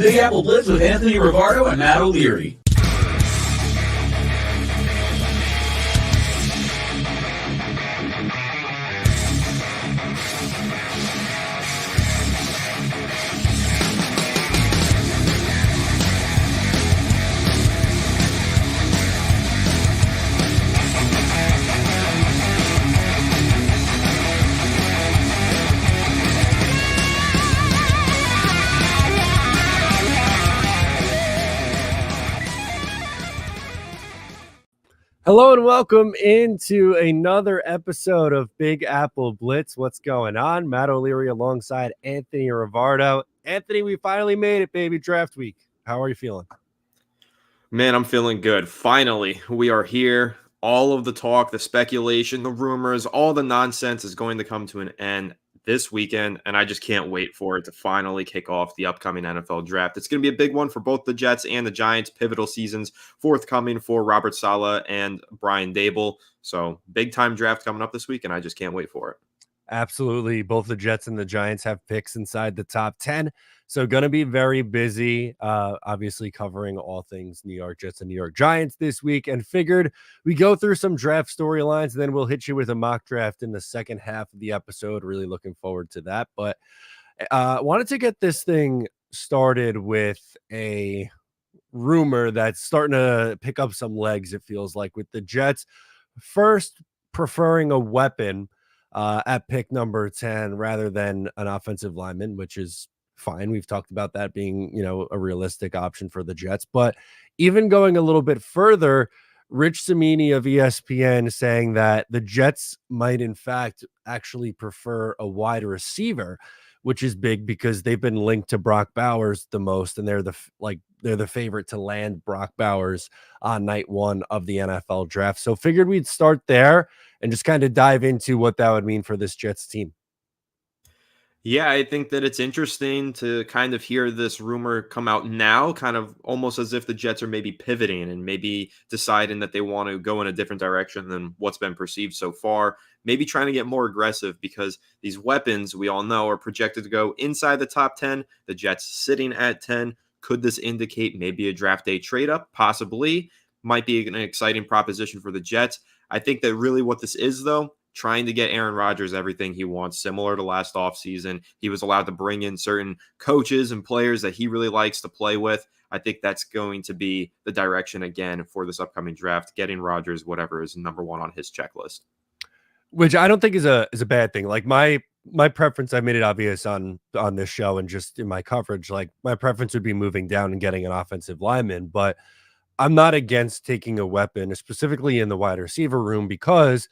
Big Apple Blitz with Anthony Rivardo and Matt O'Leary. Hello and welcome into another episode of Big Apple Blitz. What's going on? Matt O'Leary alongside Anthony Rivardo. Anthony, we finally made it, baby. Draft week. How are you feeling? Man, I'm feeling good. Finally, we are here. All of the talk, the speculation, the rumors, all the nonsense is going to come to an end this weekend, and I just can't wait for it to finally kick off the upcoming NFL draft. It's going to be a big one for both the Jets and the Giants. Pivotal seasons forthcoming for Robert Saleh and Brian Dable. So big-time draft coming up this week, and I just can't wait for it. Absolutely. Both the Jets and the Giants have picks inside the top 10. So going to be very busy, obviously covering all things New York Jets and New York Giants this week, and figured we go through some draft storylines, and then we'll hit you with a mock draft in the second half of the episode. Really looking forward to that. But wanted to get this thing started with a rumor that's starting to pick up some legs, it feels like, with the Jets first preferring a weapon at pick number 10 rather than an offensive lineman, which is fine. We've talked about that being, a realistic option for the Jets. But even going a little bit further, Rich Cimini of ESPN saying that the Jets might, in fact, actually prefer a wide receiver, which is big because they've been linked to Brock Bowers the most, and they're the favorite to land Brock Bowers on night one of the NFL draft. So figured we'd start there and just kind of dive into what that would mean for this Jets team. Yeah, I think that it's interesting to kind of hear this rumor come out now, kind of almost as if the Jets are maybe pivoting and maybe deciding that they want to go in a different direction than what's been perceived so far. Maybe trying to get more aggressive because these weapons, we all know, are projected to go inside the top 10. The Jets sitting at 10. Could this indicate maybe a draft day trade up? Possibly. Might be an exciting proposition for the Jets. I think that really what this is, though, trying to get Aaron Rodgers everything he wants, similar to last offseason. He was allowed to bring in certain coaches and players that he really likes to play with. I think that's going to be the direction again for this upcoming draft, getting Rodgers whatever is number one on his checklist. Which I don't think is a bad thing. Like my preference, I made it obvious on this show and just in my coverage, like my preference would be moving down and getting an offensive lineman, but I'm not against taking a weapon, specifically in the wide receiver room, because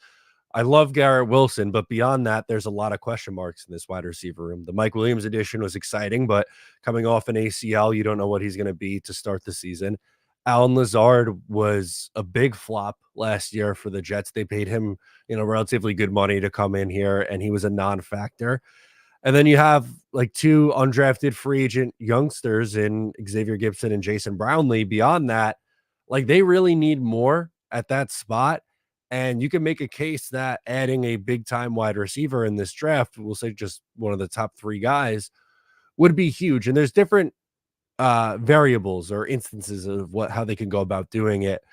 I love Garrett Wilson, but beyond that, there's a lot of question marks in this wide receiver room. The Mike Williams addition was exciting, but coming off an ACL, you don't know what he's going to be to start the season. Allen Lazard was a big flop last year for the Jets. They paid him, relatively good money to come in here, and he was a non-factor. And then you have like two undrafted free agent youngsters in Xavier Gibson and Jason Brownlee. Beyond that, like they really need more at that spot. And you can make a case that adding a big-time wide receiver in this draft, we'll say just one of the top three guys, would be huge. And there's different variables or instances of how they can go about doing it.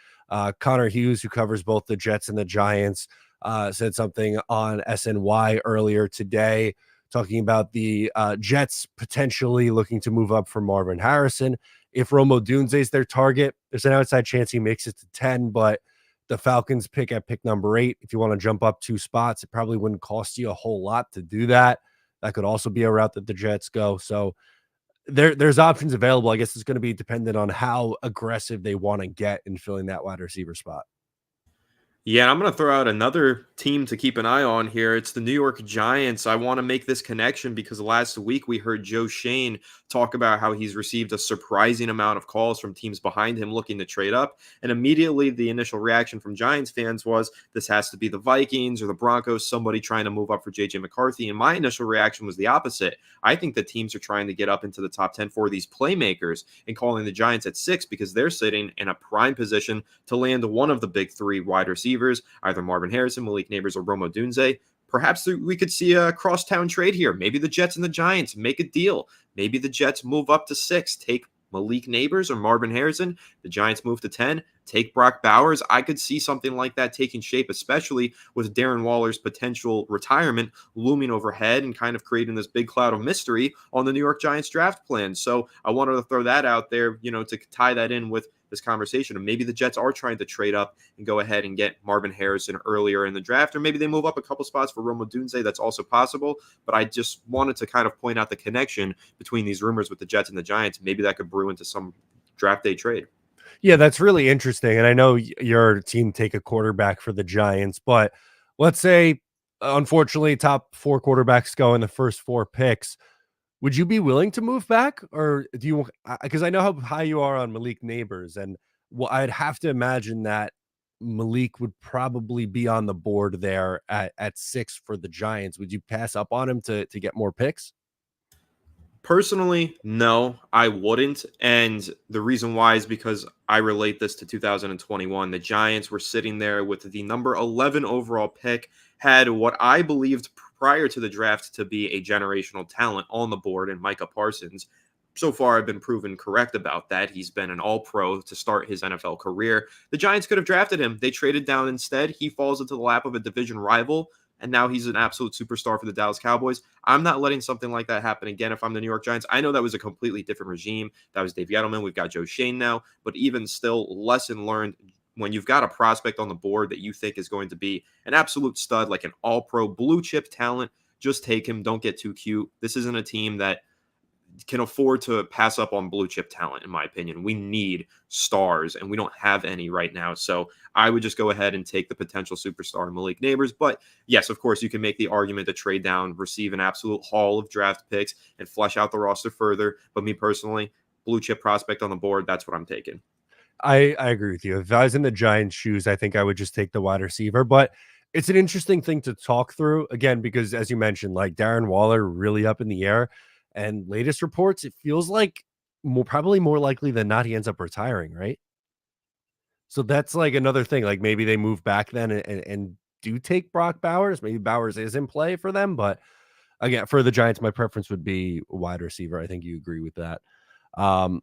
Connor Hughes, who covers both the Jets and the Giants, said something on SNY earlier today, talking about the Jets potentially looking to move up for Marvin Harrison. If Rome Odunze is their target, there's an outside chance he makes it to 10, but the Falcons pick at pick number 8. If you want to jump up 2 spots, it probably wouldn't cost you a whole lot to do that. That could also be a route that the Jets go. So there's options available. I guess it's going to be dependent on how aggressive they want to get in filling that wide receiver spot. Yeah, I'm going to throw out another team to keep an eye on here. It's the New York Giants. I want to make this connection because last week we heard Joe Shane talk about how he's received a surprising amount of calls from teams behind him looking to trade up. And immediately the initial reaction from Giants fans was this has to be the Vikings or the Broncos, somebody trying to move up for J.J. McCarthy. And my initial reaction was the opposite. I think that teams are trying to get up into the top 10 for these playmakers and calling the Giants at 6 because they're sitting in a prime position to land one of the big 3 wide receivers, either Marvin Harrison, Malik Neighbors, or Rome Odunze. perhaps we could see a crosstown trade here. Maybe the Jets and the Giants make a deal. Maybe the Jets move up to 6, take Malik Neighbors or Marvin Harrison. The Giants move to 10, take Brock Bowers. I could see something like that taking shape, especially with Darren Waller's potential retirement looming overhead and kind of creating this big cloud of mystery on the New York Giants draft plan. So I wanted to throw that out there, to tie that in with this conversation. And maybe the Jets are trying to trade up and go ahead and get Marvin Harrison earlier in the draft, or maybe they move up a couple spots for Rome Odunze. That's also possible. But I just wanted to kind of point out the connection between these rumors with the Jets and the Giants. Maybe that could brew into some draft day trade. Yeah, that's really interesting. And I know your team take a quarterback for the Giants, but let's say, unfortunately, top 4 quarterbacks go in the first 4 picks. Would you be willing to move back, or do you? Because I know how high you are on Malik Neighbors, and I'd have to imagine that Malik would probably be on the board there at 6 for the Giants. Would you pass up on him to get more picks? Personally, no, I wouldn't. And the reason why is because I relate this to 2021. The Giants were sitting there with the number 11 overall pick, had what I believed prior to the draft to be a generational talent on the board in Micah Parsons. So far, I've been proven correct about that. He's been an all-pro to start his NFL career. The Giants could have drafted him. They traded down instead. He falls into the lap of a division rival, and now he's an absolute superstar for the Dallas Cowboys. I'm not letting something like that happen again if I'm the New York Giants. I know that was a completely different regime. That was Dave Gettleman. We've got Joe Shane now. But even still, lesson learned, when you've got a prospect on the board that you think is going to be an absolute stud, like an all-pro blue-chip talent, just take him. Don't get too cute. This isn't a team that can afford to pass up on blue chip talent, in my opinion. We need stars, and we don't have any right now. So I would just go ahead and take the potential superstar Malik Neighbors. But yes, of course, you can make the argument to trade down, receive an absolute haul of draft picks, and flesh out the roster further. But me personally, blue chip prospect on the board, that's what I'm taking. I agree with you. If I was in the Giants' shoes, I think I would just take the wide receiver. But it's an interesting thing to talk through, again, because as you mentioned, like Darren Waller really up in the air. And latest reports, it feels like probably more likely than not he ends up retiring, right? So that's like another thing. Like maybe they move back then and do take Brock Bowers. Maybe Bowers is in play for them, but again, for the Giants, my preference would be wide receiver. I think you agree with that. Um,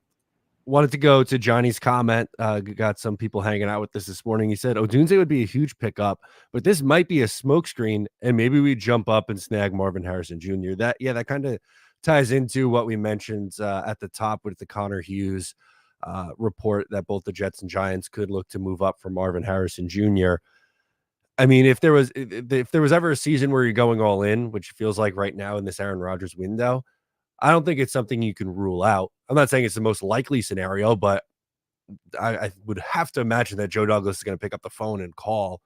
Wanted to go to Johnny's comment. Got some people hanging out with this morning. He said Odunze would be a huge pickup, but this might be a smokescreen, and maybe we jump up and snag Marvin Harrison Jr. That kind of ties into what we mentioned at the top with the Connor Hughes report that both the Jets and Giants could look to move up for Marvin Harrison Jr. I mean, if there was ever a season where you're going all in, which feels like right now in this Aaron Rodgers window, I don't think it's something you can rule out. I'm not saying it's the most likely scenario, but I would have to imagine that Joe Douglas is going to pick up the phone and call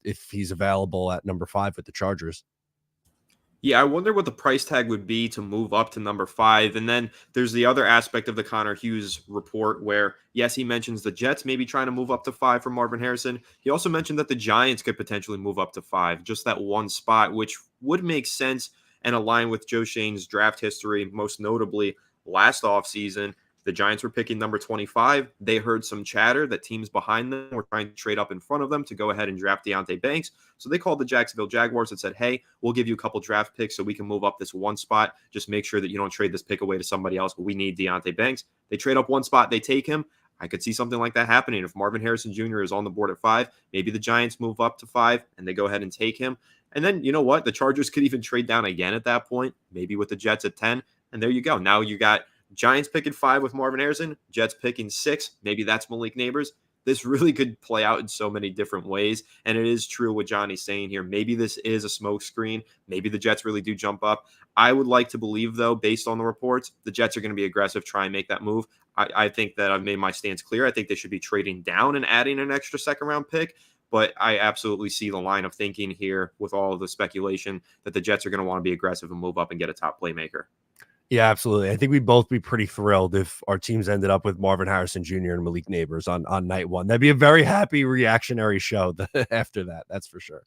if he's available at number 5 with the Chargers. Yeah, I wonder what the price tag would be to move up to number 5. And then there's the other aspect of the Connor Hughes report where, yes, he mentions the Jets maybe trying to move up to 5 for Marvin Harrison. He also mentioned that the Giants could potentially move up to 5, just that one spot, which would make sense and align with Joe Shane's draft history, most notably last offseason. The Giants were picking number 25. They heard some chatter that teams behind them were trying to trade up in front of them to go ahead and draft Deonte Banks. So they called the Jacksonville Jaguars and said, hey, we'll give you a couple draft picks so we can move up this one spot. Just make sure that you don't trade this pick away to somebody else, but we need Deonte Banks. They trade up one spot. They take him. I could see something like that happening. If Marvin Harrison Jr. is on the board at 5, maybe the Giants move up to 5 and they go ahead and take him. And then, you know what? The Chargers could even trade down again at that point, maybe with the Jets at 10. And there you go. Now you got Giants picking 5 with Marvin Harrison, Jets picking 6. Maybe that's Malik Neighbors. This really could play out in so many different ways. And it is true what Johnny's saying here. Maybe this is a smokescreen. Maybe the Jets really do jump up. I would like to believe, though, based on the reports, the Jets are going to be aggressive, try and make that move. I think that I've made my stance clear. I think they should be trading down and adding an extra second-round pick. But I absolutely see the line of thinking here with all of the speculation that the Jets are going to want to be aggressive and move up and get a top playmaker. Yeah, absolutely. I think we'd both be pretty thrilled if our teams ended up with Marvin Harrison Jr. and Malik Neighbors on night 1. That'd be a very happy reactionary show after that. That's for sure.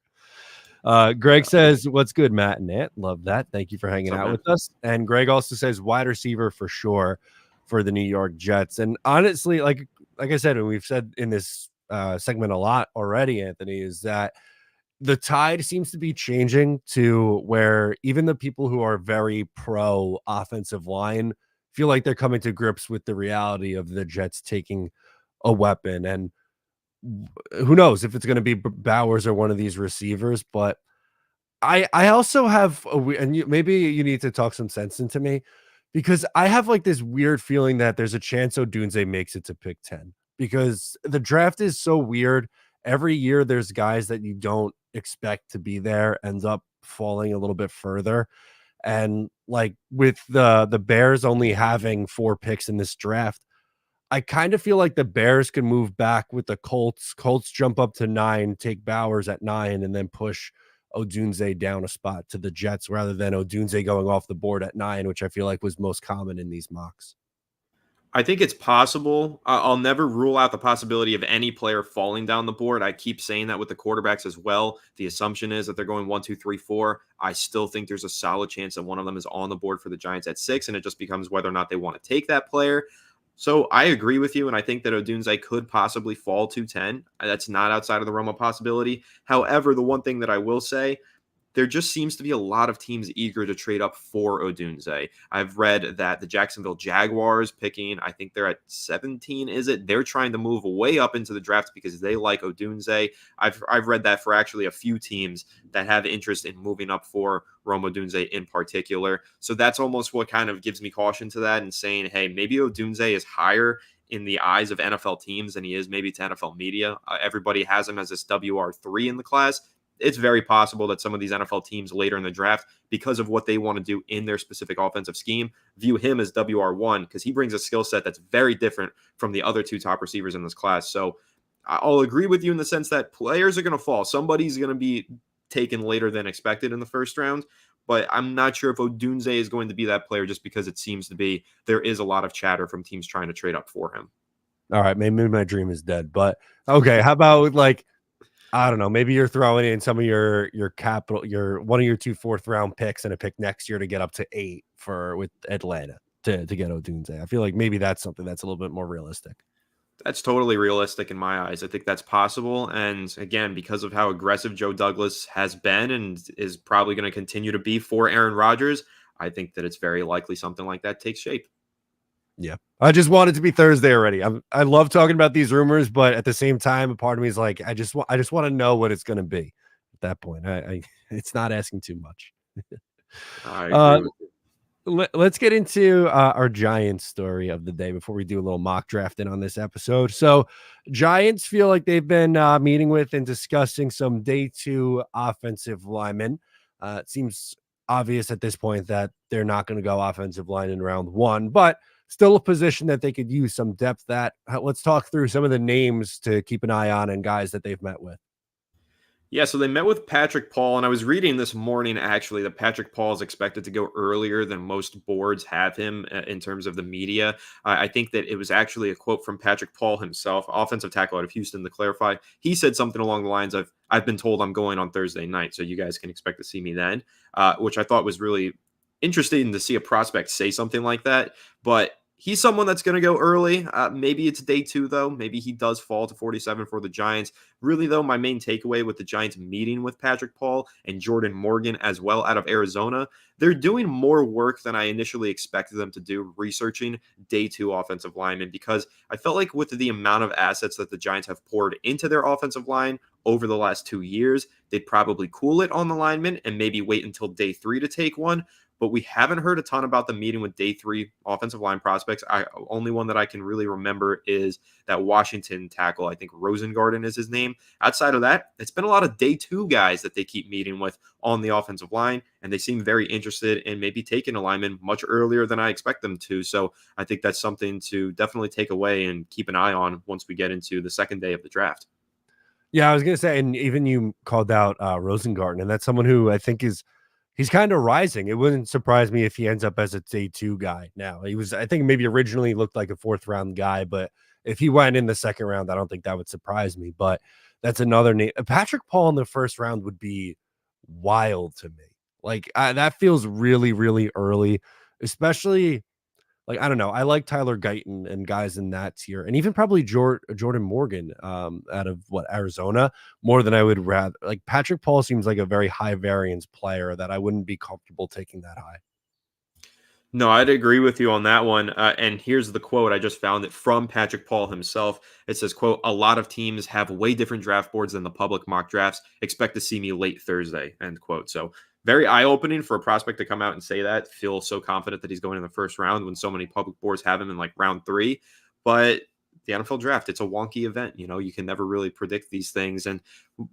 Greg says, what's good, Matt and Nat? Love that. Thank you for hanging out with us. And Greg also says wide receiver for sure for the New York Jets. And honestly, like I said, and we've said in this segment a lot already, Anthony, is that the tide seems to be changing to where even the people who are very pro offensive line feel like they're coming to grips with the reality of the Jets taking a weapon. And who knows if it's going to be Bowers or one of these receivers, but I also have and maybe you need to talk some sense into me because I have like this weird feeling that there's a chance Odunze makes it to pick 10 because the draft is so weird. Every year there's guys that you don't expect to be there ends up falling a little bit further. And like with the Bears only having 4 picks in this draft, I kind of feel like the Bears can move back with the Colts. Colts jump up to 9, take Bowers at 9, and then push Odunze down a spot to the Jets rather than Odunze going off the board at 9, which I feel like was most common in these mocks. I think it's possible. I'll never rule out the possibility of any player falling down the board. I keep saying that with the quarterbacks as well. The assumption is that they're going 1, 2, 3, 4. I still think there's a solid chance that one of them is on the board for the Giants at 6, and it just becomes whether or not they want to take that player. So I agree with you, and I think that Odunze could possibly fall to 10. That's not outside of the realm of possibility. However, the one thing that I will say, there just seems to be a lot of teams eager to trade up for Odunze. I've read that the Jacksonville Jaguars picking, I think they're at 17, is it? They're trying to move way up into the draft because they like Odunze. I've read that for actually a few teams that have interest in moving up for Rome Odunze in particular. So that's almost what kind of gives me caution to that and saying, hey, maybe Odunze is higher in the eyes of NFL teams than he is maybe to NFL media. Everybody has him as this WR3 in the class. It's very possible that some of these NFL teams later in the draft, because of what they want to do in their specific offensive scheme, view him as WR1 because he brings a skill set that's very different from the other 2 top receivers in this class. So I'll agree with you in the sense that players are going to fall. Somebody's going to be taken later than expected in the first round, but I'm not sure if Odunze is going to be that player just because it seems to be there is a lot of chatter from teams trying to trade up for him. All right, maybe my dream is dead, but okay, how about like I don't know. Maybe you're throwing in some of your capital, your one of your 2 4th-round picks and a pick next year to get up to 8 for with Atlanta to get Odunze. I feel like maybe that's something that's a little bit more realistic. That's totally realistic in my eyes. I think that's possible. And again, because of how aggressive Joe Douglas has been and is probably going to continue to be for Aaron Rodgers, I think that it's very likely something like that takes shape. Yeah. I just want it to be Thursday already. I love talking about these rumors, but at the same time, a part of me is like, I just want to know what it's going to be at that point. I it's not asking too much. I Uh, agree with you. let's get into our Giants story of the day before we do a little mock drafting on this episode. So, Giants feel like they've been meeting with and discussing some day 2 offensive linemen. It seems obvious at this point that they're not going to go offensive line in round 1, but still a position that they could use some depth at. Let's talk through some of the names to keep an eye on and guys that they've met with. Yeah, so they met with Patrick Paul, and I was reading this morning actually that Patrick Paul is expected to go earlier than most boards have him in terms of the media. I think that it was actually a quote from Patrick Paul himself, offensive tackle out of Houston, to clarify. He said something along the lines of, "I've been told I'm going on Thursday night, so you guys can expect to see me then," which I thought was really interesting to see a prospect say something like that. But he's someone that's going to go early. Maybe it's day 2, though. Maybe he does fall to 47 for the Giants. Really, though, my main takeaway with the Giants meeting with Patrick Paul and Jordan Morgan as well out of Arizona, they're doing more work than I initially expected them to do researching day 2 offensive linemen, because I felt like with the amount of assets that the Giants have poured into their offensive line over the last 2 years, they'd probably cool it on the linemen and maybe wait until day 3 to take one. But we haven't heard a ton about the meeting with day 3 offensive line prospects. Only one that I can really remember is that Washington tackle. I think Rosengarten is his name. Outside of that, it's been a lot of day 2 guys that they keep meeting with on the offensive line, and they seem very interested in maybe taking a lineman much earlier than I expect them to. So I think that's something to definitely take away and keep an eye on once we get into the second day of the draft. Yeah, I was gonna say, and even you called out Rosengarten, and that's someone who I think he's kind of rising. It wouldn't surprise me if he ends up as a day 2 guy now. He was, I think, maybe originally looked like a 4th-round guy, but if he went in the 2nd round, I don't think that would surprise me. But that's another name. Patrick Paul in the 1st round would be wild to me. Like that feels really, really early, especially like, I don't know. I like Tyler Guyton and guys in that tier, and even probably Jordan Morgan out of Arizona more than I would rather. Like Patrick Paul seems like a very high variance player that I wouldn't be comfortable taking that high. No, I'd agree with you on that one. And here's the quote. I just found it from Patrick Paul himself. It says, quote, "A lot of teams have way different draft boards than the public mock drafts. Expect to see me late Thursday," end quote. So very eye-opening for a prospect to come out and say that, feel so confident that he's going in the first round when so many public boards have him in like round 3. But the NFL draft, it's a wonky event. You know, you can never really predict these things. And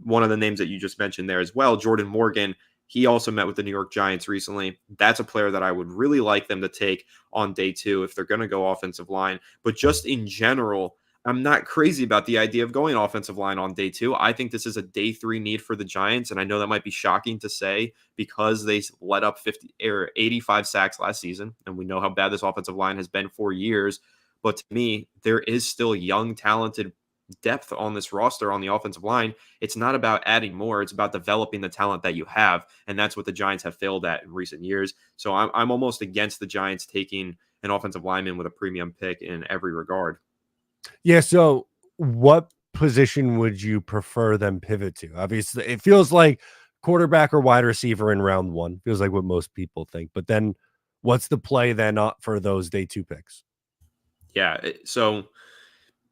one of the names that you just mentioned there as well, Jordan Morgan, he also met with the New York Giants recently. That's a player that I would really like them to take on day 2 if they're going to go offensive line. But just in general, I'm not crazy about the idea of going offensive line on day 2. I think this is a day 3 need for the Giants. And I know that might be shocking to say because they let up 50 or 85 sacks last season. And we know how bad this offensive line has been for years. But to me, there is still young, talented depth on this roster on the offensive line. It's not about adding more. It's about developing the talent that you have. And that's what the Giants have failed at in recent years. So I'm almost against the Giants taking an offensive lineman with a premium pick in every regard. Yeah. So what position would you prefer them pivot to? Obviously, it feels like quarterback or wide receiver in round 1. Feels like what most people think. But then what's the play then for those day 2 picks? Yeah. So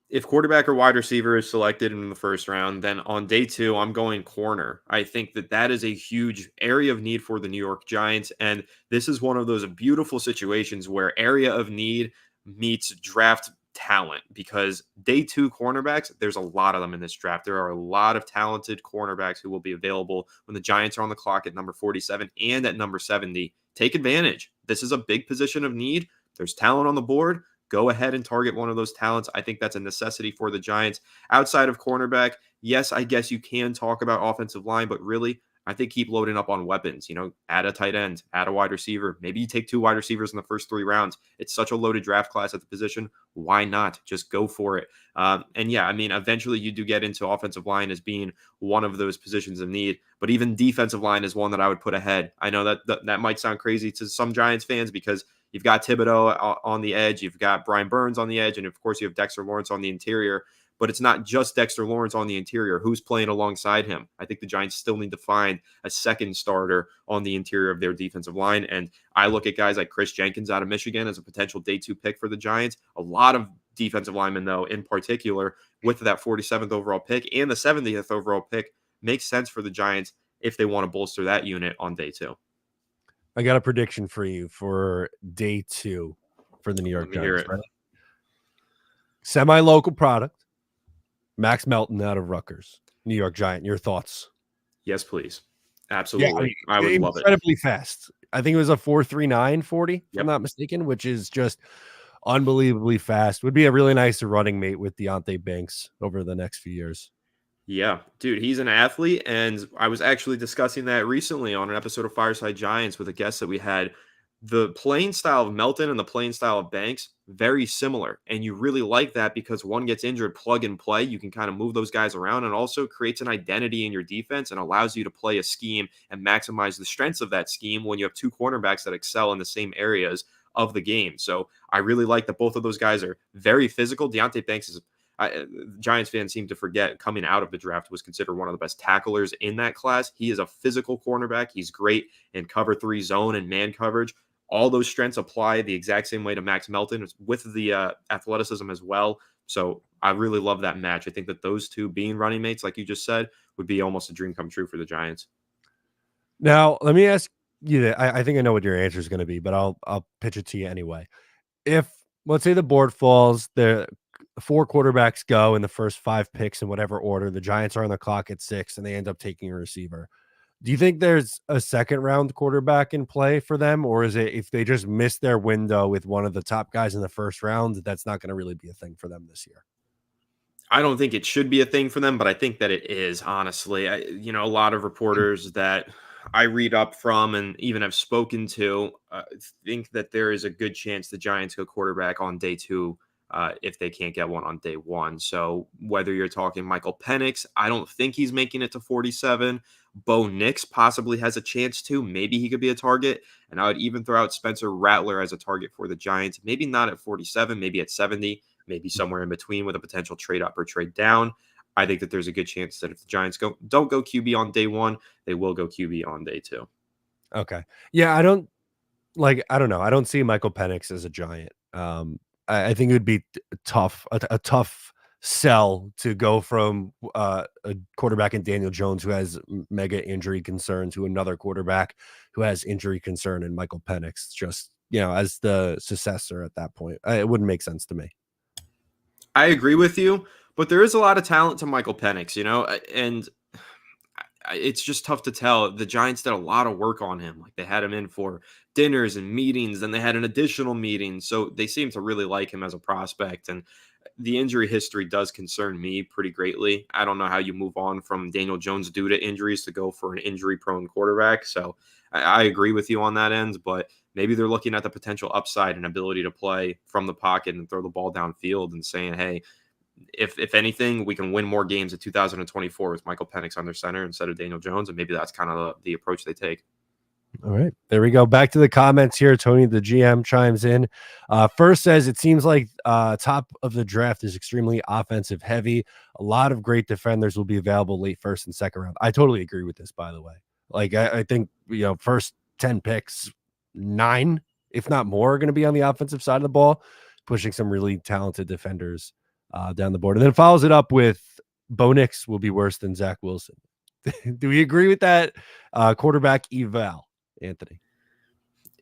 if quarterback or wide receiver is selected in the first round, then on day 2, I'm going corner. I think that that is a huge area of need for the New York Giants. And this is one of those beautiful situations where area of need meets draft talent because day 2 cornerbacks, there's a lot of them in this draft. There are a lot of talented cornerbacks who will be available when the Giants are on the clock at number 47 and at number 70. Take advantage. This is a big position of need. There's talent on the board. Go ahead and target one of those talents. I think that's a necessity for the Giants. Outside of cornerback, yes, I guess you can talk about offensive line, but really, I think keep loading up on weapons. You know, add a tight end, add a wide receiver. Maybe you take 2 wide receivers in the first 3 rounds. It's such a loaded draft class at the position. Why not? Just go for it. And yeah, I mean, eventually you do get into offensive line as being one of those positions of need, but even defensive line is one that I would put ahead. I know that might sound crazy to some Giants fans because you've got Thibodeau on the edge, you've got Brian Burns on the edge, and of course you have Dexter Lawrence on the interior. But it's not just Dexter Lawrence on the interior. Who's playing alongside him? I think the Giants still need to find a second starter on the interior of their defensive line. And I look at guys like Chris Jenkins out of Michigan as a potential day 2 pick for the Giants. A lot of defensive linemen, though, in particular, with that 47th overall pick and the 70th overall pick, makes sense for the Giants if they want to bolster that unit on day 2. I got a prediction for you for day 2 for the New York Giants. Right? Semi-local product. Max Melton out of Rutgers, New York Giant. Your thoughts? Yes, please. Absolutely. Yeah, I would love it. Incredibly fast. I think it was a 4.39 40, if Yep. I'm not mistaken, which is just unbelievably fast. Would be a really nice running mate with Deonte Banks over the next few years. Yeah, dude, he's an athlete. And I was actually discussing that recently on an episode of Fireside Giants with a guest that we had. The playing style of Melton and the playing style of Banks, very similar. And you really like that because one gets injured, plug and play. You can kind of move those guys around and also creates an identity in your defense and allows you to play a scheme and maximize the strengths of that scheme when you have 2 cornerbacks that excel in the same areas of the game. So I really like that both of those guys are very physical. Deonte Banks is Giants fans seem to forget coming out of the draft was considered one of the best tacklers in that class. He is a physical cornerback. He's great in cover 3 zone and man coverage. All those strengths apply the exact same way to Max Melton with the athleticism as well. So I really love that match. I think that those two being running mates, like you just said, would be almost a dream come true for the Giants. Now, let me ask you that. I think I know what your answer is going to be, but I'll pitch it to you anyway. If let's say the board falls, the 4 quarterbacks go in the first 5 picks in whatever order, the Giants are on the clock at 6, and they end up taking a receiver. Do you think there's a second round quarterback in play for them, or is it if they just miss their window with one of the top guys in the first round, that's not going to really be a thing for them this year? I don't think it should be a thing for them, but I think that it is, honestly. A lot of reporters that I read up from and even have spoken to think that there is a good chance the Giants go quarterback on day 2 if they can't get one on day one. So whether you're talking Michael Penix, I don't think he's making it to 47. Bo Nix possibly has a chance to. Maybe he could be a target. And I would even throw out Spencer Rattler as a target for the Giants. Maybe not at 47, maybe at 70, maybe somewhere in between with a potential trade up or trade down. I think that there's a good chance that if the Giants don't go QB on day one, they will go QB on day two. Okay. Yeah, I don't know. I don't see Michael Penix as a Giant. I think it would be tough, a tough sell to go from a quarterback in Daniel Jones who has mega injury concern to another quarterback who has injury concern in Michael Penix, just, as the successor at that point. It wouldn't make sense to me. I agree with you, but there is a lot of talent to Michael Penix, and it's just tough to tell. The Giants did a lot of work on him. Like, they had him in for dinners and meetings, then they had an additional meeting. So they seem to really like him as a prospect. And the injury history does concern me pretty greatly. I don't know how you move on from Daniel Jones due to injuries to go for an injury prone quarterback. So I agree with you on that end, but maybe they're looking at the potential upside and ability to play from the pocket and throw the ball downfield and saying, hey, if anything, we can win more games in 2024 with Michael Penix under center instead of Daniel Jones, and maybe that's kind of the approach they take. All right, there we go. Back to the comments here. Tony, the GM, chimes in. First says, it seems like top of the draft is extremely offensive heavy. A lot of great defenders will be available late first and second round. I totally agree with this, by the way. Like, I think, first 10 picks, 9, if not more, are going to be on the offensive side of the ball, pushing some really talented defenders down the board. And then follows it up with Bo Nix will be worse than Zach Wilson. Do we agree with that quarterback eval, Anthony?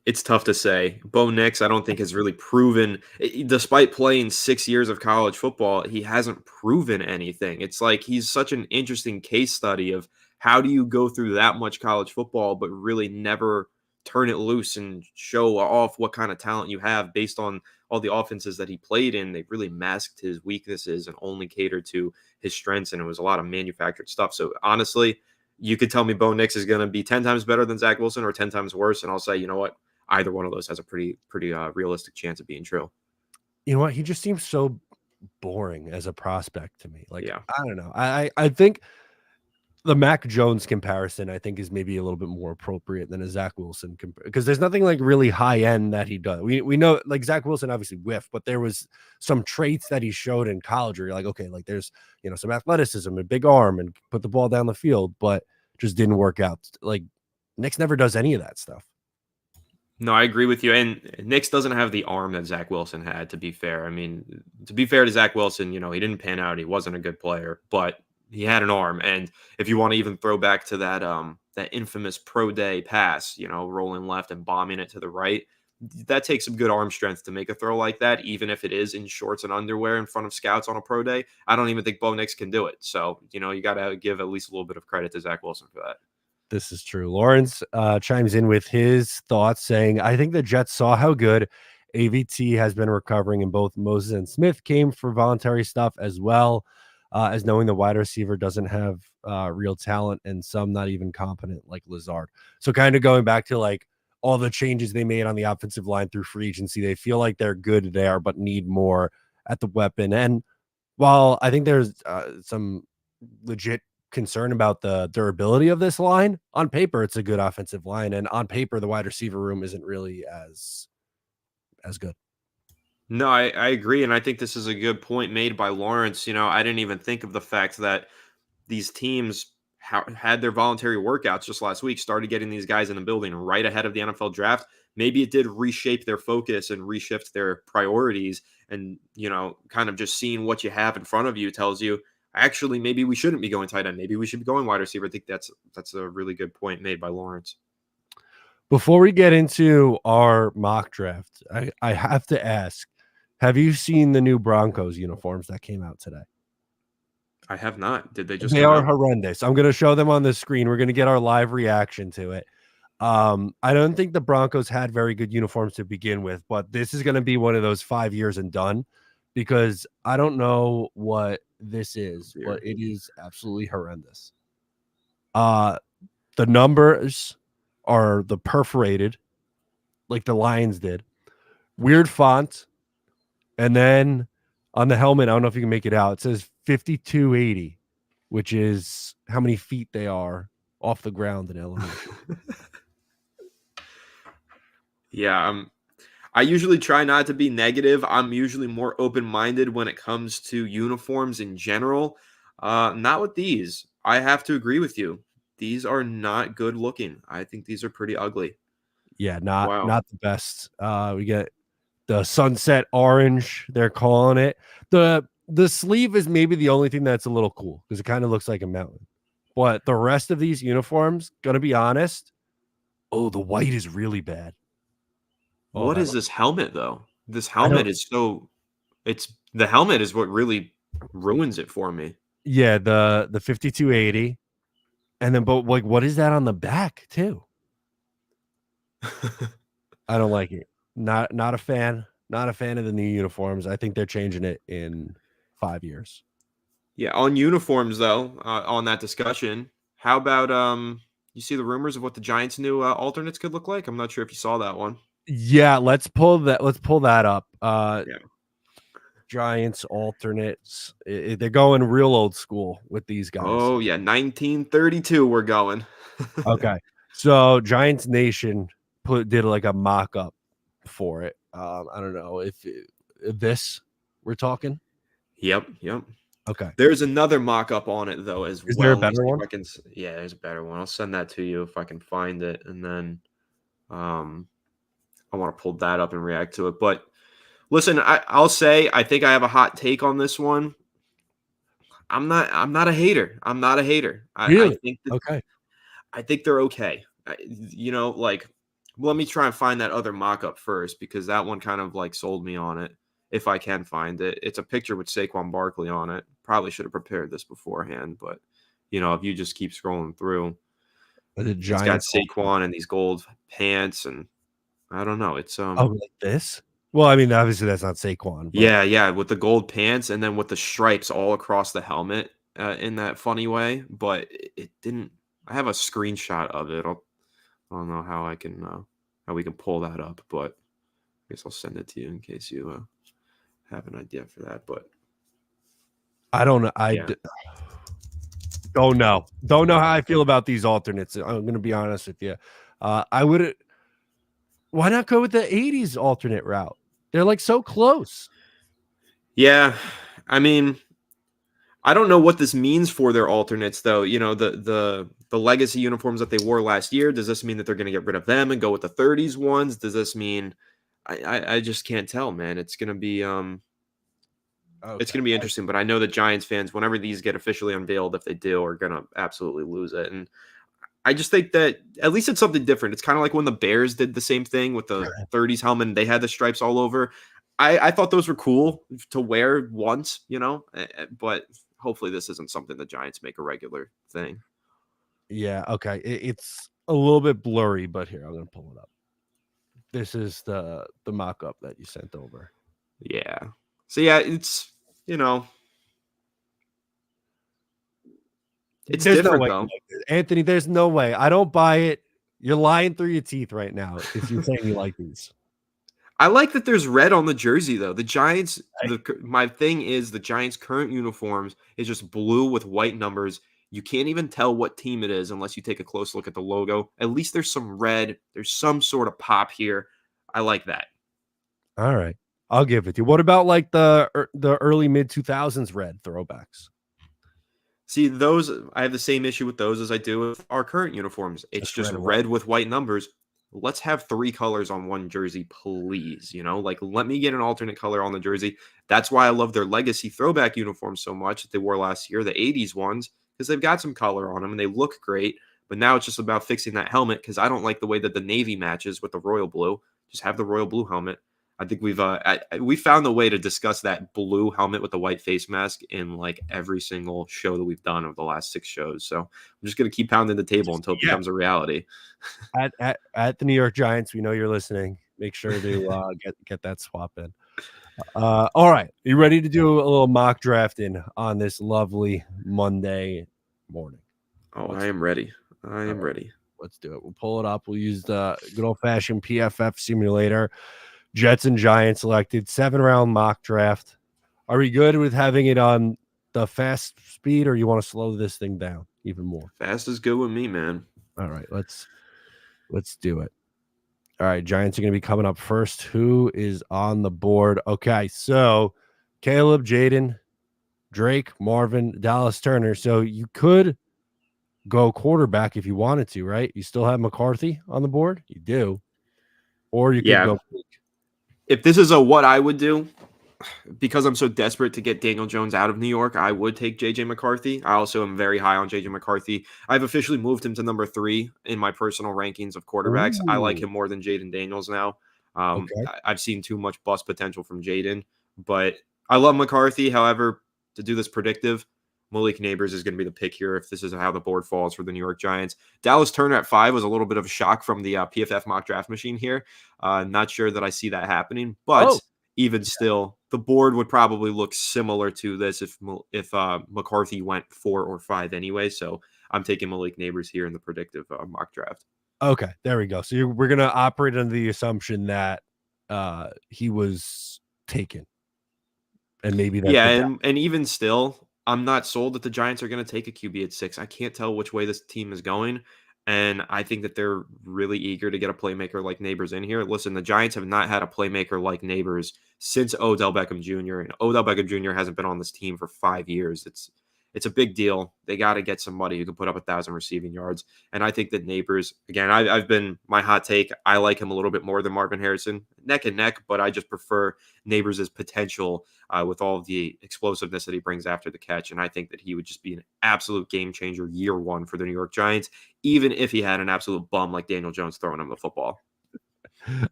It's tough to say. Bo Nix, I don't think has really proven, despite playing 6 years of college football, he hasn't proven anything. It's like he's such an interesting case study of how do you go through that much college football, but really never turn it loose and show off what kind of talent you have based on all the offenses that he played in. They really masked his weaknesses and only catered to his strengths, and it was a lot of manufactured stuff. So honestly, you could tell me Bo Nix is going to be 10 times better than Zach Wilson or 10 times worse, and I'll say, you know what? Either one of those has a pretty realistic chance of being true. You know what? He just seems so boring as a prospect to me. Like, Yeah. I don't know. I think the Mac Jones comparison, I think, is maybe a little bit more appropriate than a Zach Wilson because there's nothing like really high end that he does. We know, like, Zach Wilson obviously whiffed, but there was some traits that he showed in college where you're like, okay, like there's some athleticism, a big arm, and put the ball down the field, but just didn't work out. Like, Nix never does any of that stuff. No, I agree with you. And Nix doesn't have the arm that Zach Wilson had, to be fair. I mean, to be fair to Zach Wilson, he didn't pan out. He wasn't a good player, but he had an arm. And if you want to even throw back to that infamous pro day pass, rolling left and bombing it to the right, that takes some good arm strength to make a throw like that, even if it is in shorts and underwear in front of scouts on a pro day. I don't even think Bo Nix can do it. So, you got to give at least a little bit of credit to Zach Wilson for that. This is true. Lawrence chimes in with his thoughts saying, I think the Jets saw how good AVT has been recovering, and both Moses and Smith came for voluntary stuff as well as knowing the wide receiver doesn't have real talent and some not even competent like Lazard. So kind of going back to like all the changes they made on the offensive line through free agency, they feel like they're good there, but need more at the weapon. And while I think there's some legit concern about the durability of this line, on paper it's a good offensive line, and on paper the wide receiver room isn't really as good. No, I agree, and I think this is a good point made by Lawrence. I didn't even think of the fact that these teams had their voluntary workouts just last week, started getting these guys in the building right ahead of the NFL draft. Maybe it did reshape their focus and reshift their priorities, and kind of just seeing what you have in front of you tells you, actually, maybe we shouldn't be going tight end. Maybe we should be going wide receiver. I think that's a really good point made by Lawrence. Before we get into our mock draft, I have to ask, have you seen the new Broncos uniforms that came out today? I have not. Did they just They are horrendous. I'm going to show them on the screen. We're going to get our live reaction to it. I don't think the Broncos had very good uniforms to begin with, but this is going to be one of those 5 years and done, because I don't know what this is, but it is absolutely horrendous. The numbers are the perforated, like the Lions did, weird font, and then On the helmet, I don't know if you can make it out. It says 5280, which is how many feet they are off the ground in elevation. Yeah, I usually try not to be negative. I'm usually more open-minded when it comes to uniforms in general. Not with these. I have to agree with you. These are not good looking. I think these are pretty ugly. Yeah, Wow. not the best. We get the sunset orange, they're calling it. The sleeve is maybe the only thing that's a little cool because it kind of looks like a mountain. But the rest of these uniforms, gonna be honest, oh, the white is really bad. Oh, What that is this helmet though? This I don't helmet is so it's the helmet is what really ruins it for me. yeah, the 5280. And then but like what is that on the back too? I don't like it. Not a fan. Not a fan of the new uniforms. I think they're changing it in 5 years. Yeah, on uniforms though, on that discussion, how about you see the rumors of what the Giants' new alternates could look like? I'm not sure if you saw that one. Yeah, let's pull that up. Yeah. Giants alternates. They're going real old school with these guys. Oh yeah, 1932 we're going. Okay. So Giants Nation did like a mock-up for it. I don't know if this we're talking. Yep. Okay. There's another mock-up on it though as Is there a well. Let me better see if one? I can yeah, there's a better one. I'll send that to you if I can find it and then um I want to pull that up and react to it. But listen, I'll say I think I have a hot take on this one. I'm not a hater. I'm not a hater. I Really? think that Okay. I think they're okay. Like let me try and find that other mock-up first because that one kind of like sold me on it. If I can find it, it's a picture with Saquon Barkley on it. Probably should have prepared this beforehand, but if you just keep scrolling through, The it's got Giants. Saquon and these gold pants, and I don't know. It's Oh, like this? Well, I mean, obviously that's not Saquon, but yeah, with the gold pants and then with the stripes all across the helmet in that funny way. But it didn't. I have a screenshot of it. I don't know how how we can pull that up, but I guess I'll send it to you in case you have an idea for that. But I don't know. yeah, Don't know. Don't know how I feel about these alternates. I'm going to be honest with you. I would. Why not go with the '80s alternate route? They're like so close. yeah. I mean, I don't know what this means for their alternates, though. The legacy uniforms that they wore last year. Does this mean that they're going to get rid of them and go with the '30s ones? Does this mean? I just can't tell, man. It's gonna be it's Okay. gonna be interesting. But I know that Giants fans, whenever these get officially unveiled, if they do, are gonna absolutely lose it. And I just think that at least it's something different. It's kind of like when the Bears did the same thing with the '30s helmet and they had the stripes all over. I thought those were cool to wear once, but hopefully this isn't something the Giants make a regular thing. Yeah. Okay. It's a little bit blurry, but here I'm going to pull it up. This is the mock-up that you sent over. Yeah. So yeah, it's you know, it's There's no different way, though. Anthony. There's no way. I don't buy it. You're lying through your teeth right now if you're saying you like these. I like that there's red on the jersey though. The Giants, Right. my thing is the Giants' current uniforms is just blue with white numbers. You can't even tell what team it is unless you take a close look at the logo. At least there's some red. There's some sort of pop here. I like that. All right. I'll give it to you. What about like the early mid 2000s red throwbacks? See, those I have the same issue with those as I do with our current uniforms. It's just Red and white. red with white numbers. Let's have three colors on one jersey, please. Like let me get an alternate color on the jersey. That's why I love their legacy throwback uniforms so much that they wore last year, the '80s ones, because they've got some color on them and they look great. But now it's just about fixing that helmet because I don't like the way that the navy matches with the royal blue. Just have the royal blue helmet. I think we found a way to discuss that blue helmet with the white face mask in like every single show that we've done over the last 6 shows. So I'm just gonna keep pounding the table until it becomes a reality. At the New York Giants, we know you're listening. Make sure to get that swap in. All right, you ready to do a little mock drafting on this lovely Monday morning? Oh, I am ready. I am ready. Let's do it. We'll pull it up. We'll use the good old fashioned PFF simulator. Jets and Giants selected 7-round mock draft. Are we good with having it on the fast speed, or you want to slow this thing down even more? Fast is good with me, man. All right, let's do it. All right, Giants are going to be coming up first. Who is on the board? Okay, so Caleb, Jaden, Drake, Marvin, Dallas Turner. So you could go quarterback if you wanted to, right? You still have McCarthy on the board? You do. Or you could Yeah. go. If this is a what I would do, because I'm so desperate to get Daniel Jones out of New York, I would take JJ McCarthy. I also am very high on JJ McCarthy. I've officially moved him to number 3 in my personal rankings of quarterbacks. I like Ooh, him more than Jaden Daniels now. okay. I've seen too much bust potential from Jaden, but I love McCarthy. However, to do this predictive, Malik Neighbors is going to be the pick here if this is how the board falls for the New York Giants. Dallas Turner at 5 was a little bit of a shock from the PFF mock draft machine here. Not sure that I see that happening, but Oh, even still, the board would probably look similar to this if McCarthy went 4 or 5 anyway. So I'm taking Malik Neighbors here in the predictive mock draft. okay. There we go. So we're going to operate under the assumption that he was taken. And maybe that's Yeah, the best. and even still, I'm not sold that the Giants are going to take a QB at 6. I can't tell which way this team is going, and I think that they're really eager to get a playmaker like Neighbors in here. Listen, the Giants have not had a playmaker like Neighbors since Odell Beckham Jr., and Odell Beckham Jr. hasn't been on this team for 5 years. It's a big deal. They got to get somebody who can put up 1,000 receiving yards. And I think that Neighbors, again, I've been my hot take. I like him a little bit more than Marvin Harrison, neck and neck, but I just prefer Neighbors' potential with all of the explosiveness that he brings after the catch. And I think that he would just be an absolute game changer year 1 for the New York Giants, even if he had an absolute bum like Daniel Jones throwing him the football.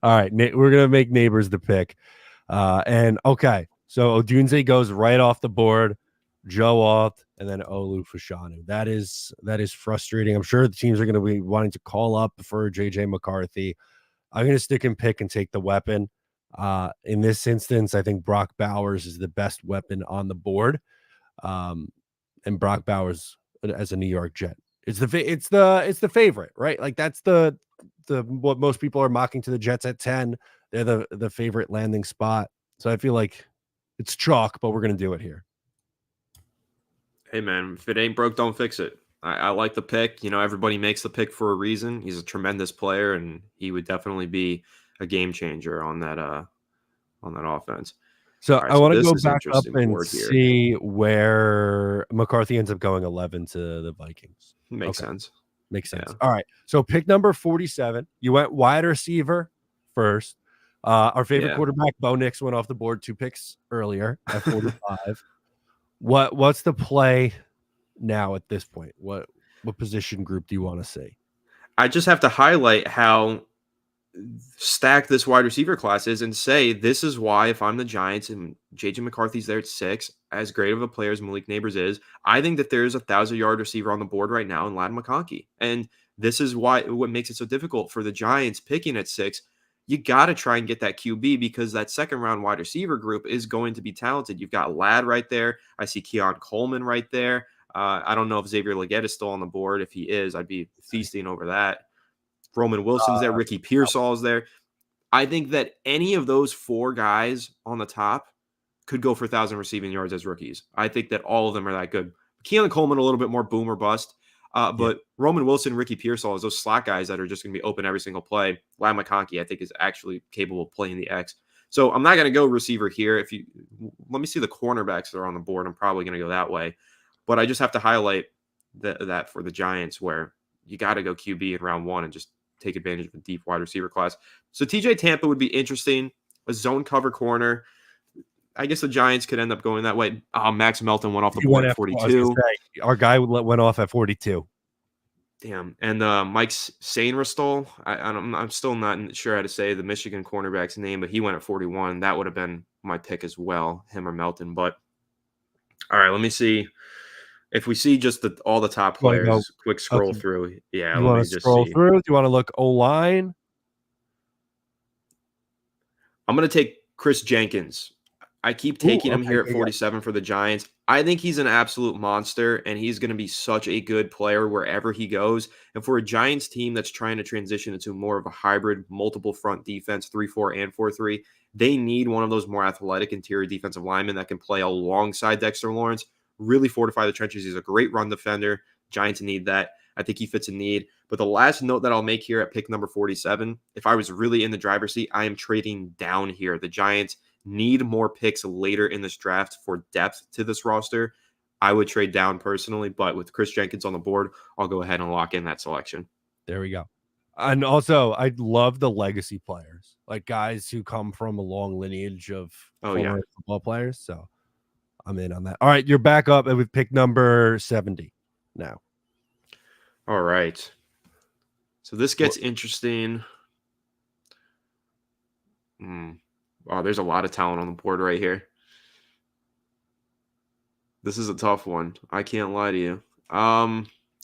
All right. We're going to make Neighbors the pick. And okay. So Odunze goes right off the board. Joe Alt, and then Olu Fashanu. That is frustrating. I'm sure the teams are going to be wanting to call up for JJ McCarthy. I'm going to stick and pick and take the weapon. In this instance, I think Brock Bowers is the best weapon on the board. And Brock Bowers as a New York Jet. It's the favorite, right? Like that's the what most people are mocking to the Jets at 10. They're the favorite landing spot. So I feel like it's chalk, but we're going to do it here. Hey, man, if it ain't broke, don't fix it. I like the pick. You know, everybody makes the pick for a reason. He's a tremendous player, and he would definitely be a game changer on that offense. So All right, I so want to this go is back up interesting and board here. see where McCarthy ends up going 11 to the Vikings. Makes sense. Makes sense. Yeah. All right. So pick number 47. You went wide receiver first. Our favorite quarterback, Bo Nix, went off the board 2 picks earlier at 45. What's the play now at this point? What position group do you want to see? I just have to highlight how stacked this wide receiver class is and say this is why if I'm the Giants and JJ McCarthy's there at 6, as great of a player as Malik Neighbors is, I think that there's a 1,000-yard receiver on the board right now in Ladd McConkey. And this is what makes it so difficult for the Giants picking at 6. You got to try and get that QB because that second round wide receiver group is going to be talented. You've got Ladd right there. I see Keon Coleman right there. I don't know if Xavier Legette is still on the board. If he is, I'd be feasting over that. Roman Wilson's there. Ricky Pearsall's there. I think that any of those 4 guys on the top could go for 1,000 receiving yards as rookies. I think that all of them are that good. Keon Coleman, a little bit more boom or bust. But Roman Wilson, Ricky Pearsall is those slot guys that are just going to be open every single play. Ladd McConkey, I think, is actually capable of playing the X. So I'm not going to go receiver here. Let me see the cornerbacks that are on the board. I'm probably going to go that way. But I just have to highlight that for the Giants where you got to go QB in round 1 and just take advantage of a deep wide receiver class. So TJ Tampa would be interesting. A zone cover corner. I guess the Giants could end up going that way. Max Melton went off the board at 42. Our guy went off at 42. Damn. And Mike Sainristal, I'm still not sure how to say the Michigan cornerback's name, but he went at 41. That would have been my pick as well, him or Melton. But all right, let me see. If we see just all the top players, quick scroll through. Yeah, you want to scroll through? Do you want to look O-line? I'm going to take Chris Jenkins. I keep taking him here at 47 for the Giants. I think he's an absolute monster, and he's going to be such a good player wherever he goes. And for a Giants team that's trying to transition into more of a hybrid, multiple front defense, 3-4 and 4-3, They need one of those more athletic interior defensive linemen that can play alongside Dexter Lawrence, really fortify the trenches. He's a great run defender. Giants need that. I think he fits a need. But the last note that I'll make here at pick number 47, if I was really in the driver's seat, I am trading down here. The Giants need more picks later in this draft for depth to this roster. I would trade down personally, but with Chris Jenkins on the board, I'll go ahead and lock in that selection. There we go. And also, I love the legacy players, like guys who come from a long lineage of former football players. So I'm in on that. All right, you're back up with pick number 70 now. All right. So this gets interesting. Oh, there's a lot of talent on the board right here. This is a tough one. I can't lie to you.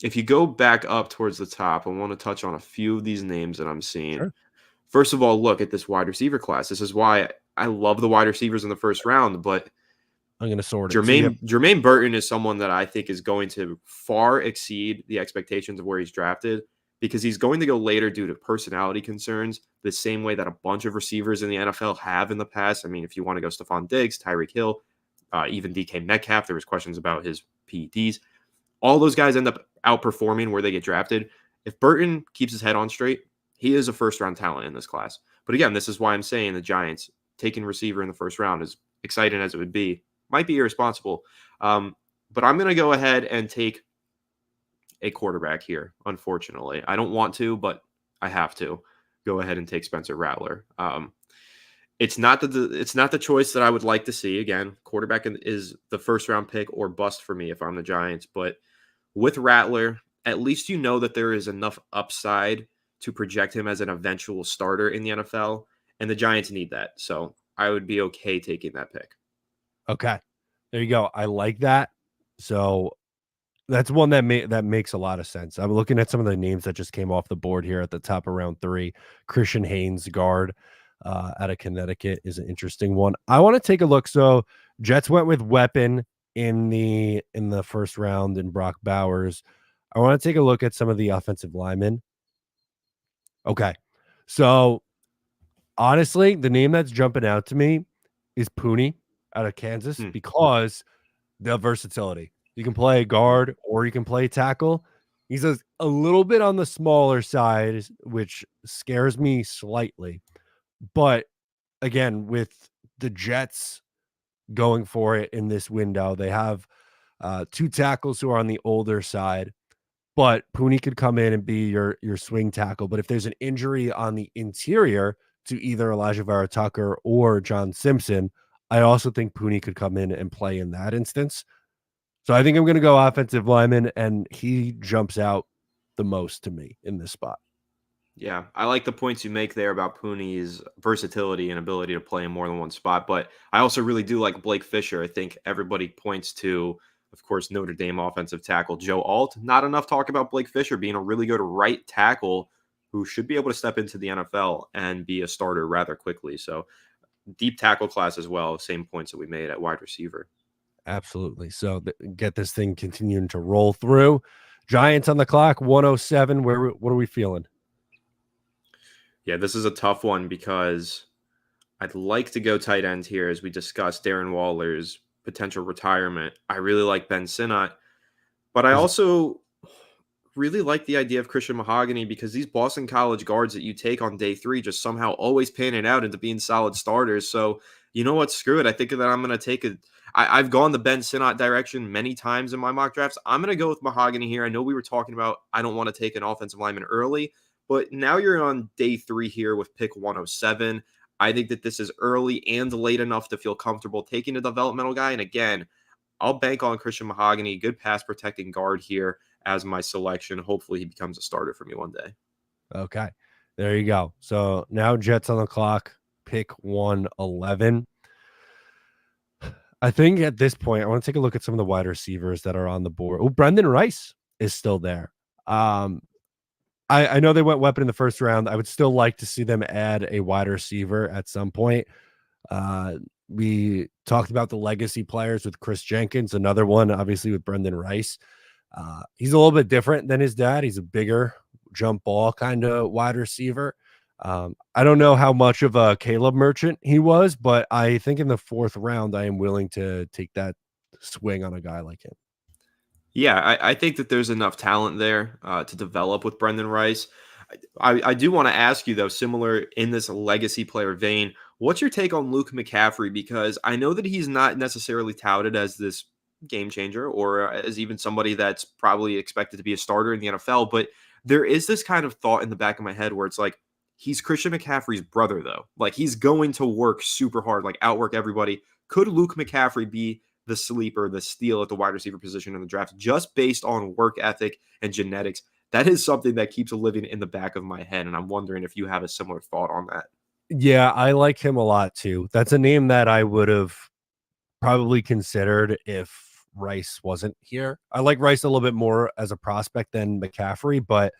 If you go back up towards the top, I want to touch on a few of these names that I'm seeing. Sure. First of all, look at this wide receiver class. This is why I love the wide receivers in the first round, but I'm going to sort it. Jermaine Burton is someone that I think is going to far exceed the expectations of where he's drafted, because he's going to go later due to personality concerns, the same way that a bunch of receivers in the NFL have in the past. I mean, if you want to go Stephon Diggs, Tyreek Hill, even DK Metcalf, there was questions about his PEDs. All those guys end up outperforming where they get drafted. If Burton keeps his head on straight, he is a first-round talent in this class. But again, this is why I'm saying the Giants taking receiver in the first round, as exciting as it would be, might be irresponsible. But I'm going to go ahead and take a quarterback here, unfortunately. I don't want to, but I have to go ahead and take Spencer Rattler. It's not the choice that I would like to see. Again, quarterback is the first-round pick or bust for me if I'm the Giants. But with Rattler, at least you know that there is enough upside to project him as an eventual starter in the NFL, and the Giants need that. So I would be okay taking that pick. Okay, there you go. I like that. So that's one that makes a lot of sense. I'm looking at some of the names that just came off the board here at the top of round 3. Christian Haynes, guard out of Connecticut, is an interesting one. I want to take a look. So Jets went with weapon in the first round in Brock Bowers. I want to take a look at some of the offensive linemen. Okay, so honestly, the name that's jumping out to me is Pooney out of Kansas because the versatility. You can play guard or you can play tackle. He's a little bit on the smaller side, which scares me slightly. But again, with the Jets going for it in this window, they have 2 tackles who are on the older side. But Pooney could come in and be your swing tackle. But if there's an injury on the interior to either Elijah Vera Tucker or John Simpson, I also think Pooney could come in and play in that instance. So I think I'm going to go offensive lineman, and he jumps out the most to me in this spot. Yeah, I like the points you make there about Pooney's versatility and ability to play in more than one spot. But I also really do like Blake Fisher. I think everybody points to, of course, Notre Dame offensive tackle Joe Alt. Not enough talk about Blake Fisher being a really good right tackle who should be able to step into the NFL and be a starter rather quickly. So deep tackle class as well. Same points that we made at wide receiver. Absolutely. So get this thing continuing to roll through. Giants on the clock, 107. What are we feeling? Yeah, this is a tough one because I'd like to go tight end here as we discussed Darren Waller's potential retirement. I really like Ben Sinnott, but I also really like the idea of Christian Mahogany because these Boston College guards that you take on day 3 just somehow always pan it out into being solid starters. So you know what? Screw it. I think that I'm going to take I've gone the Ben Sinnott direction many times in my mock drafts. I'm going to go with Mahogany here. I know we were talking about I don't want to take an offensive lineman early, but now you're on day 3 here with pick 107. I think that this is early and late enough to feel comfortable taking a developmental guy. And again, I'll bank on Christian Mahogany, good pass protecting guard here as my selection. Hopefully he becomes a starter for me one day. Okay, there you go. So now Jets on the clock, pick 111. I think at this point, I want to take a look at some of the wide receivers that are on the board. Oh, Brendan Rice is still there. I know they went weapon in the first round. I would still like to see them add a wide receiver at some point. We talked about the legacy players with Chris Jenkins, another one, obviously, with Brendan Rice. He's a little bit different than his dad. He's a bigger jump ball kind of wide receiver. I don't know how much of a Caleb merchant he was, but I think in the 4th round, I am willing to take that swing on a guy like him. Yeah, I think that there's enough talent there to develop with Brendan Rice. I do want to ask you, though, similar in this legacy player vein, what's your take on Luke McCaffrey? Because I know that he's not necessarily touted as this game changer or as even somebody that's probably expected to be a starter in the NFL, but there is this kind of thought in the back of my head where it's like, he's Christian McCaffrey's brother, though. Like, he's going to work super hard, like outwork everybody. Could Luke McCaffrey be the sleeper, the steal at the wide receiver position in the draft, just based on work ethic and genetics? That is something that keeps living in the back of my head, and I'm wondering if you have a similar thought on that. Yeah, I like him a lot too. That's a name that I would have probably considered if Rice wasn't here. I like Rice a little bit more as a prospect than McCaffrey, but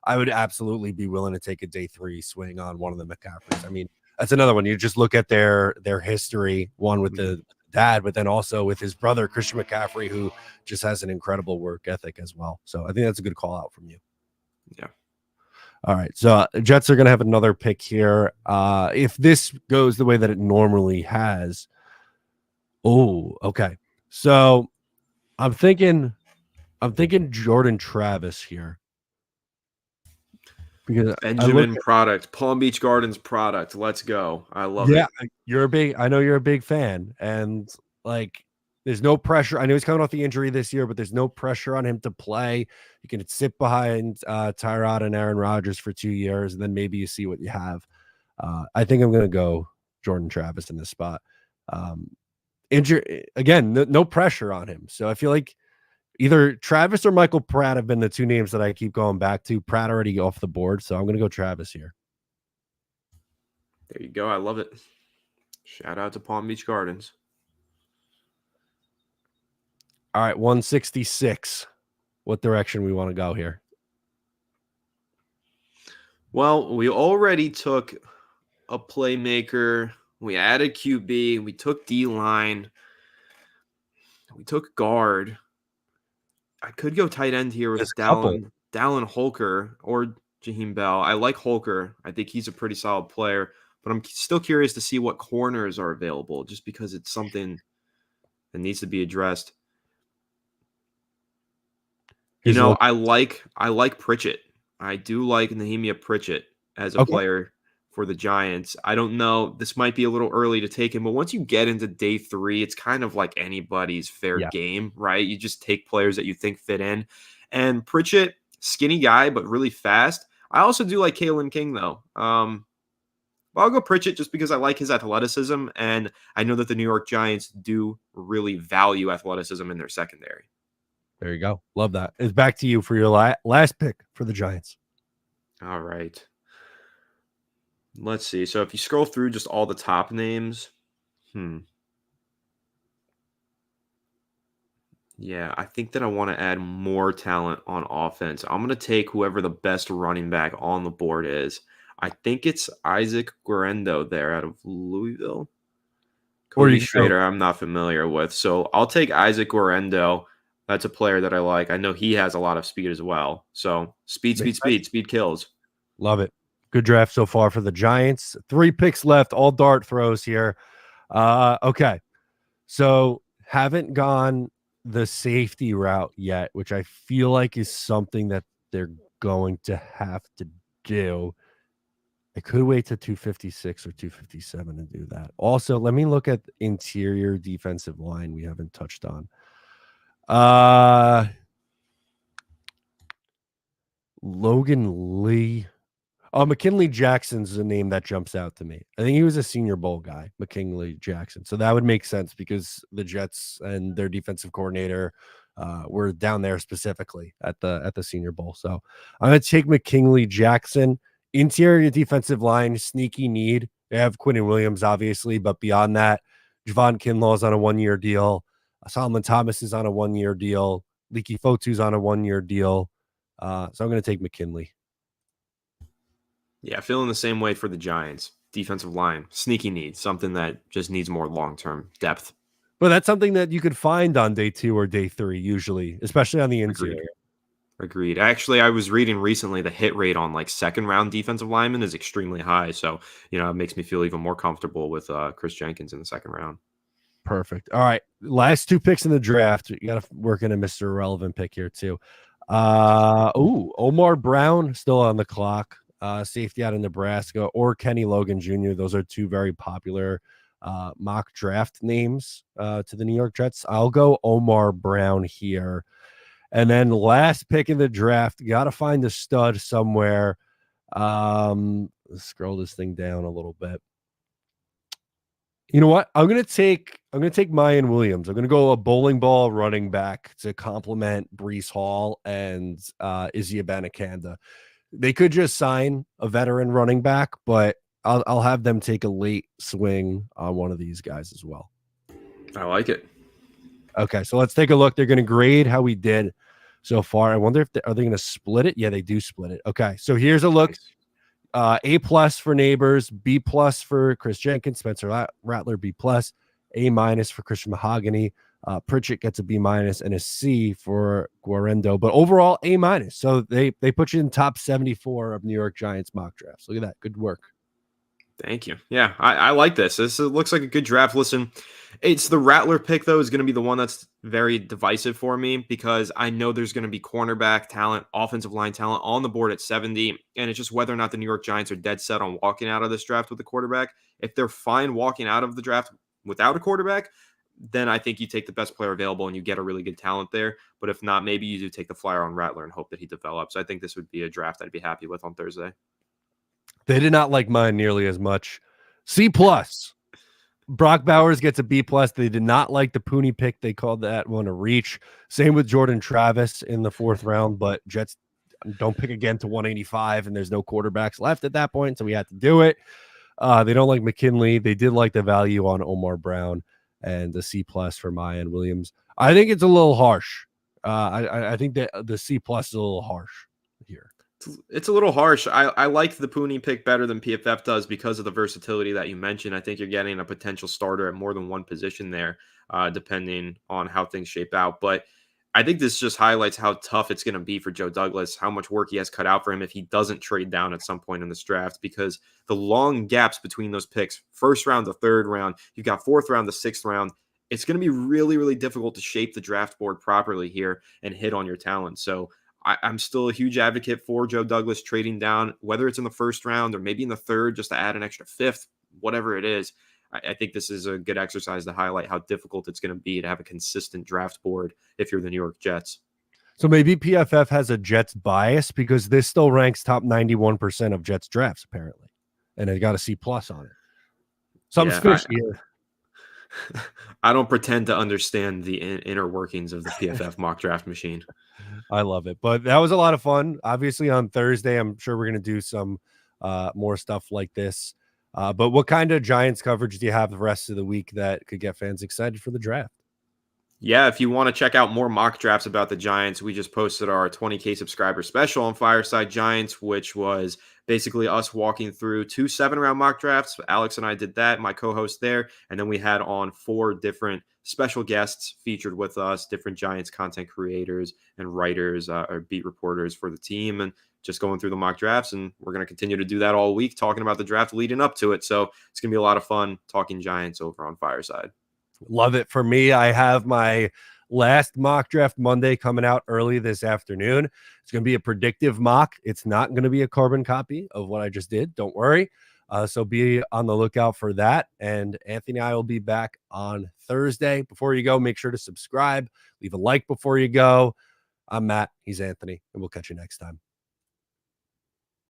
I would absolutely be willing to take a day 3 swing on one of the McCaffreys. I mean, that's another one. You just look at their history, one with the dad, but then also with his brother, Christian McCaffrey, who just has an incredible work ethic as well. So I think that's a good call out from you. Yeah. All right. So Jets are going to have another pick here. If this goes the way that it normally has. Oh, okay. So I'm thinking Jordan Travis here. Because Benjamin product, Palm Beach Gardens product. Let's go. I love it. Yeah, I know you're a big fan. And like, there's no pressure. I know he's coming off the injury this year, but there's no pressure on him to play. You can sit behind Tyrod and Aaron Rodgers for 2 years, and then maybe you see what you have. I think I'm going to go Jordan Travis in this spot. Injury again, no pressure on him. So I feel like either Travis or Michael Pratt have been the 2 names that I keep going back to. Pratt already off the board, so I'm going to go Travis here. There you go. I love it. Shout out to Palm Beach Gardens. All right, 166. What direction we want to go here? Well, we already took a playmaker. We added QB. We took D-line. We took guard. I could go tight end here with Dallin Holker or Jaheim Bell. I like Holker. I think he's a pretty solid player, but I'm still curious to see what corners are available just because it's something that needs to be addressed. I like Pritchett. I do like Nehemiah Pritchett as a player for the Giants. I don't know. This might be a little early to take him, but once you get into day 3, it's kind of like anybody's fair game, right? You just take players that you think fit in. And Pritchett, skinny guy, but really fast. I also do like Kalen King, though. I'll go Pritchett just because I like his athleticism, and I know that the New York Giants do really value athleticism in their secondary. There you go. Love that. It's back to you for your last pick for the Giants. All right. Let's see. So if you scroll through just all the top names, yeah, I think that I want to add more talent on offense. I'm going to take whoever the best running back on the board is. I think it's Isaac Guerendo there out of Louisville. Cody Schrader, I'm not familiar with. So I'll take Isaac Guerendo. That's a player that I like. I know he has a lot of speed as well. So speed kills. Love it. Good draft so far for the Giants. 3 picks left, all dart throws here. Okay. So haven't gone the safety route yet, which I feel like is something that they're going to have to do. I could wait to 256 or 257 to do that. Also, let me look at interior defensive line we haven't touched on. Logan Lee. Oh, McKinley Jackson's a name that jumps out to me. I think he was a Senior Bowl guy, McKinley Jackson. So that would make sense because the Jets and their defensive coordinator were down there specifically at the Senior Bowl. So I'm going to take McKinley Jackson. Interior defensive line, sneaky need. They have Quinnen Williams, obviously, but beyond that, Javon Kinlaw is on a 1-year deal. Solomon Thomas is on a 1-year deal. Leaky Fotu's on a 1-year deal. So I'm going to take McKinley. Yeah, feeling the same way for the Giants. Defensive line, sneaky need, something that just needs more long-term depth. But that's something that you could find on day 2 or day 3 usually, especially on the interior. Agreed. Actually, I was reading recently the hit rate on like second round defensive linemen is extremely high. So, it makes me feel even more comfortable with Chris Jenkins in the second round. Perfect. All right. Last two picks in the draft. You got to work in a Mr. Irrelevant pick here, too. Omar Brown still on the clock. Safety out of Nebraska, or Kenny Logan Jr. Those are two very popular mock draft names to the New York Jets. I'll go Omar Brown here. And then last pick in the draft, got to find a stud somewhere. Let's scroll this thing down a little bit. You know what? I'm gonna take Mayan Williams. I'm gonna go a bowling ball running back to complement Brees Hall and Izzy Abanikanda. They could just sign a veteran running back, but I'll have them take a late swing on one of these guys as well. I like it. Okay, so let's take a look. They're gonna grade how we did so far. I wonder if are they gonna split it? Yeah, they do split it. Okay, so here's a look. Nice. A+ for Neighbors, B+ for Chris Jenkins, Spencer Rattler, B+, A- for Christian Mahogany, Pritchett gets a B- and a C for Guarendo, but overall A-. So they put you in top 74 of New York Giants mock drafts. Look at that. Good work. Thank you. Yeah, I like this. This looks like a good draft. Listen, it's the Rattler pick, though, is going to be the one that's very divisive for me because I know there's going to be cornerback talent, offensive line talent on the board at 70. And it's just whether or not the New York Giants are dead set on walking out of this draft with a quarterback. If they're fine walking out of the draft without a quarterback, then I think you take the best player available and you get a really good talent there. But if not, maybe you do take the flyer on Rattler and hope that he develops. I think this would be a draft I'd be happy with on Thursday. They did not like mine nearly as much. C+. Brock Bowers gets a B+. They did not like the Pooney pick. They called that one a reach. Same with Jordan Travis in the 4th round, but Jets don't pick again to 185, and there's no quarterbacks left at that point, so we had to do it. They don't like McKinley. They did like the value on Omar Brown and the C+ for Mayan Williams. I think it's a little harsh. I think that the C+ is a little harsh here. It's a little harsh. I like the Pooney pick better than PFF does because of the versatility that you mentioned. I think you're getting a potential starter at more than one position there, depending on how things shape out. But I think this just highlights how tough it's going to be for Joe Douglas, how much work he has cut out for him if he doesn't trade down at some point in this draft, because the long gaps between those picks, 1st round to 3rd round, you've got 4th round to 6th round. It's going to be really, really difficult to shape the draft board properly here and hit on your talent. So I'm still a huge advocate for Joe Douglas trading down, whether it's in the 1st round or maybe in the 3rd, just to add an extra 5th, whatever it is. I think this is a good exercise to highlight how difficult it's going to be to have a consistent draft board if you're the New York Jets. So maybe PFF has a Jets bias because this still ranks top 91% of Jets drafts, apparently. And it got a C+ on it. Something's fishy here. I don't pretend to understand the inner workings of the PFF mock draft machine. I love it. But that was a lot of fun. Obviously, on Thursday, I'm sure we're going to do some more stuff like this. But what kind of Giants coverage do you have the rest of the week that could get fans excited for the draft? Yeah, if you want to check out more mock drafts about the Giants, we just posted our 20K subscriber special on Fireside Giants, which was basically us walking through 2 7-round mock drafts. Alex and I did that, my co-host there. And then we had on 4 different special guests featured with us, different Giants content creators and writers or beat reporters for the team, and just going through the mock drafts. And we're going to continue to do that all week, talking about the draft leading up to it. So it's going to be a lot of fun talking Giants over on Fireside. Love it. For me, I have my last mock draft Monday coming out early this afternoon. It's going to be a predictive mock. It's not going to be a carbon copy of what I just did. Don't worry. So be on the lookout for that. And Anthony and I will be back on Thursday. Before you go, make sure to subscribe. Leave a like before you go. I'm Matt. He's Anthony. And we'll catch you next time.